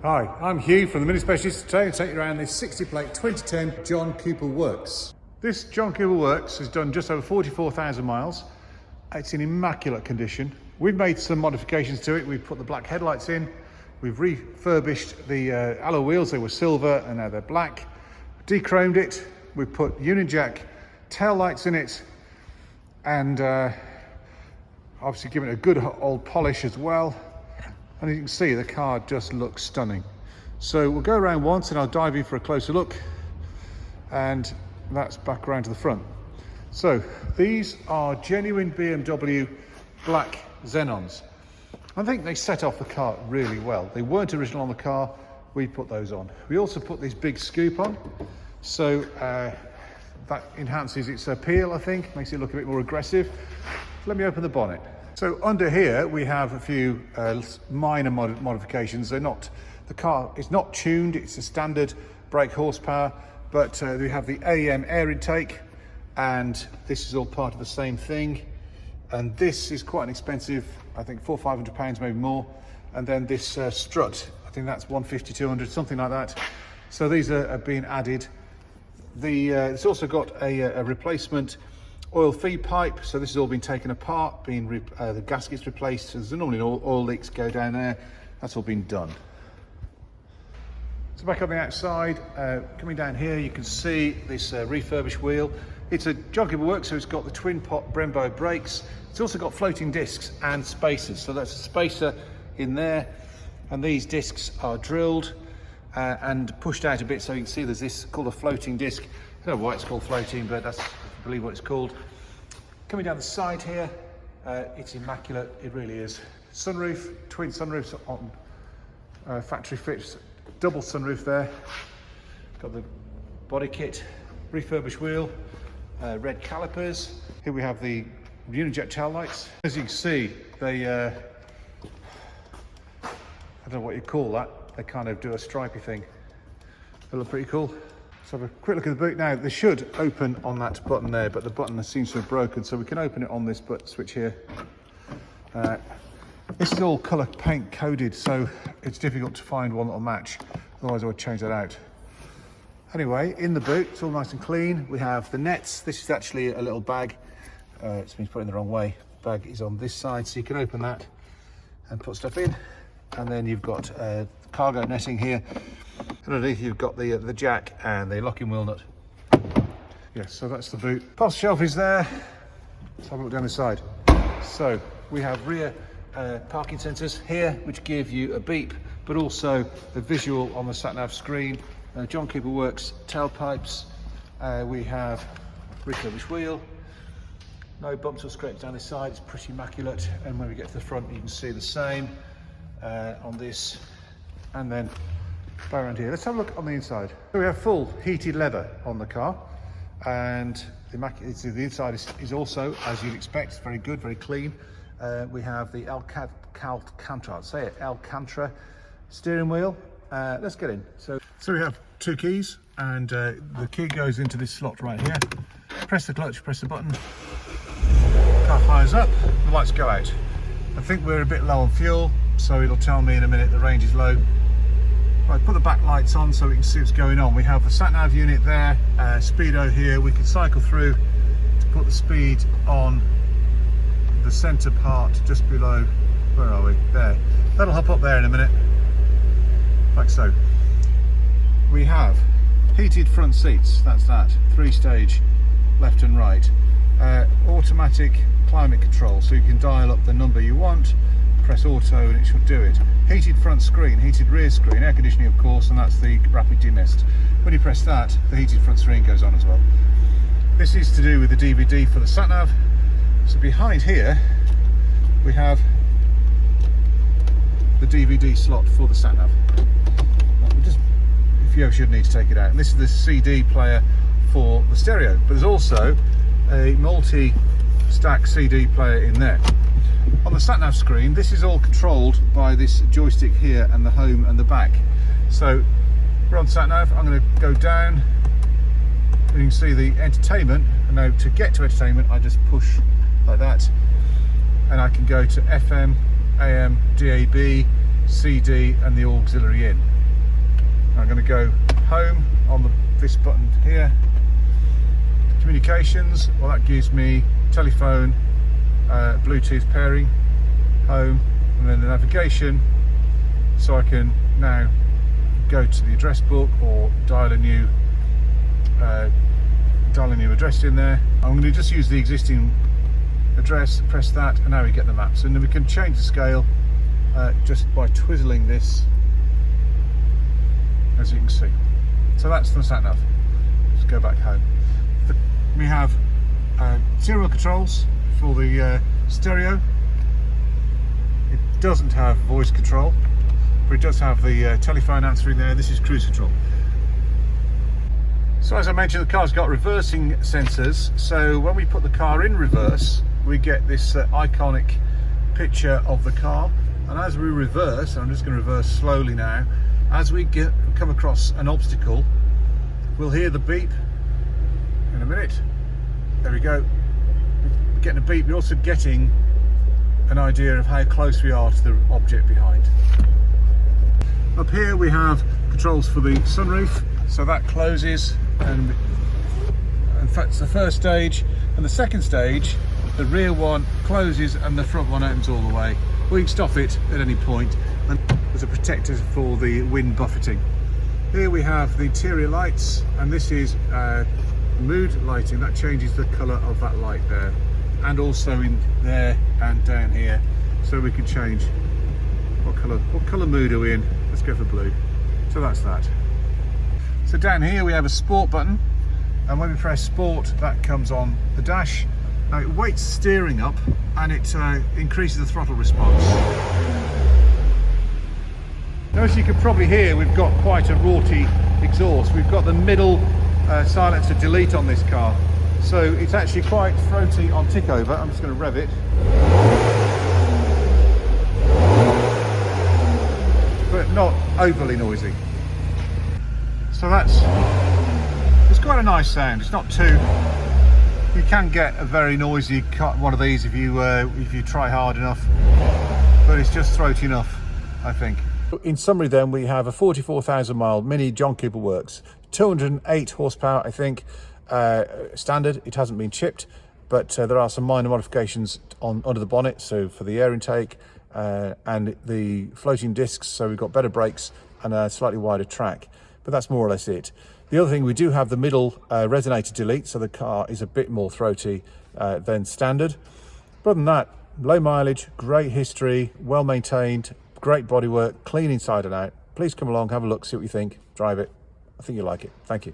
Hi, I'm Hugh from the Mini Specialist. Today I'll take you around this 60 plate 2010 John Cooper Works. This John Cooper Works has done just over 44,000 miles. It's in immaculate condition. We've made some modifications to it. We've put the black headlights in. We've refurbished the alloy wheels. They were silver and now they're black. Dechromed it. We've put Union Jack tail lights in it and obviously given it a good old polish as well. And you can see the car just looks stunning. So we'll go around once and I'll dive in for a closer look, and that's back around to the front. So these are genuine BMW black Xenons. I think they set off the car really well. They weren't original on the car, we put those on. We also put this big scoop on, so that enhances its appeal, I think, makes it look a bit more aggressive. Let me open the bonnet. So under here we have a few minor modifications. The car is not tuned, it's a standard brake horsepower, but we have the AEM air intake, and this is all part of the same thing. And this is quite an expensive, I think £400 or £500, maybe more. And then this strut, I think that's 150, 200, something like that. So these are being added. It's also got a replacement oil feed pipe, so this has all been taken apart, the gaskets replaced. So there's normally oil leaks go down there. That's all been done. So back on the outside, coming down here, you can see this refurbished wheel. It's a John Cooper Works, so it's got the twin pot Brembo brakes. It's also got floating discs and spacers. So that's a spacer in there, and these discs are drilled and pushed out a bit, so you can see there's this called a floating disc. I don't know why it's called floating, but that's, I believe, what it's called. Coming down the side here, it's immaculate, it really is. Sunroof, twin sunroofs on factory fit, double sunroof there. Got the body kit, refurbished wheel, red calipers. Here we have the Union Jack tail lights. As you can see, they, I don't know what you call that. They kind of do a stripy thing. They look pretty cool. Let's have a quick look at the boot now. They should open on that button there, but the button seems to have broken, so we can open it on this switch here. This is all colour paint coded, so it's difficult to find one that'll match. Otherwise I would change that out. Anyway, in the boot, it's all nice and clean. We have the nets. This is actually a little bag. It's been put in the wrong way. Bag is on this side, so you can open that and put stuff in. And then you've got cargo netting here. Underneath you've got the jack and the locking wheel nut. Yes, so that's the boot. Parcel shelf is there. Let's have a look down the side. So we have rear parking sensors here, which give you a beep, but also the visual on the sat-nav screen. John Cooper Works tailpipes. We have refurbished wheel. No bumps or scrapes down this side. It's pretty immaculate. And when we get to the front, you can see the same on this. And then go around here. Let's have a look on the inside. So we have full heated leather on the car, and the inside is also, as you'd expect, very good, very clean. We have the Alcantara steering wheel. Let's get in. So we have two keys, and the key goes into this slot right here. Press the clutch, press the button. Car fires up, the lights go out. I think we're a bit low on fuel, so it'll tell me in a minute the range is low. Right, put the back lights on so we can see what's going on. We have the sat-nav unit there, speedo here. We can cycle through to put the speed on the centre part just below. Where are we? There. That'll hop up there in a minute, like so. We have heated front seats. That's that. 3-stage, left and right. Automatic climate control, so you can dial up the number you want. Press auto and it should do it. Heated front screen, heated rear screen, air conditioning of course, and that's the rapid demist. When you press that, the heated front screen goes on as well. This is to do with the DVD for the sat-nav. So behind here we have the DVD slot for the sat-nav. If you ever should need to take it out. And this is the CD player for the stereo, but there's also a multi-stack CD player in there. On the sat-nav screen, this is all controlled by this joystick here and the home and the back. So we're on sat-nav, I'm going to go down and you can see the entertainment. And now to get to entertainment, I just push like that and I can go to FM, AM, DAB, CD and the auxiliary in. I'm going to go home on this button here. Communications, well, that gives me telephone, Bluetooth pairing, home, and then the navigation, so I can now go to the address book or dial a new address in there. I'm going to just use the existing address, press that, and now we get the maps. And then we can change the scale just by twizzling this, as you can see. So that's the sat nav. Let's go back home. We have serial controls for the stereo. It doesn't have voice control, but it does have the telephone answering there. This is cruise control. So as I mentioned, the car's got reversing sensors, so when we put the car in reverse, we get this iconic picture of the car, and as we reverse, I'm just going to reverse slowly now, as we come across an obstacle, we'll hear the beep in a minute. There we go. We're getting a beep. We're also getting an idea of how close we are to the object behind. Up here we have controls for the sunroof, so that closes, and in fact it's the first stage, and the second stage the rear one closes and the front one opens all the way. We can stop it at any point, and there's a protector for the wind buffeting. Here we have the interior lights, and this is mood lighting. That changes the colour of that light there, and also in there and down here, so we can change what colour mood are we in. Let's go for blue. So that's that. So down here we have a sport button, and when we press sport, that comes on the dash. Now it weights steering up, and it increases the throttle response. Now, as you can probably hear, we've got quite a raughty exhaust. We've got the middle silencer delete on this car, so it's actually quite throaty on tick over. I'm just going to rev it. But not overly noisy. So it's quite a nice sound. It's not too, you can get a very noisy one of these if you try hard enough, but it's just throaty enough, I think. In summary then, we have a 44,000 mile Mini John Cooper Works, 208 horsepower, I think, standard. It hasn't been chipped, but there are some minor modifications under the bonnet, so for the air intake and the floating discs, so we've got better brakes and a slightly wider track, but that's more or less it. The other thing, we do have the middle resonator delete, so the car is a bit more throaty than standard. But other than that, low mileage, great history, well maintained, great bodywork, clean inside and out. Please come along, have a look, see what you think, drive it. I think you'll like it. Thank you.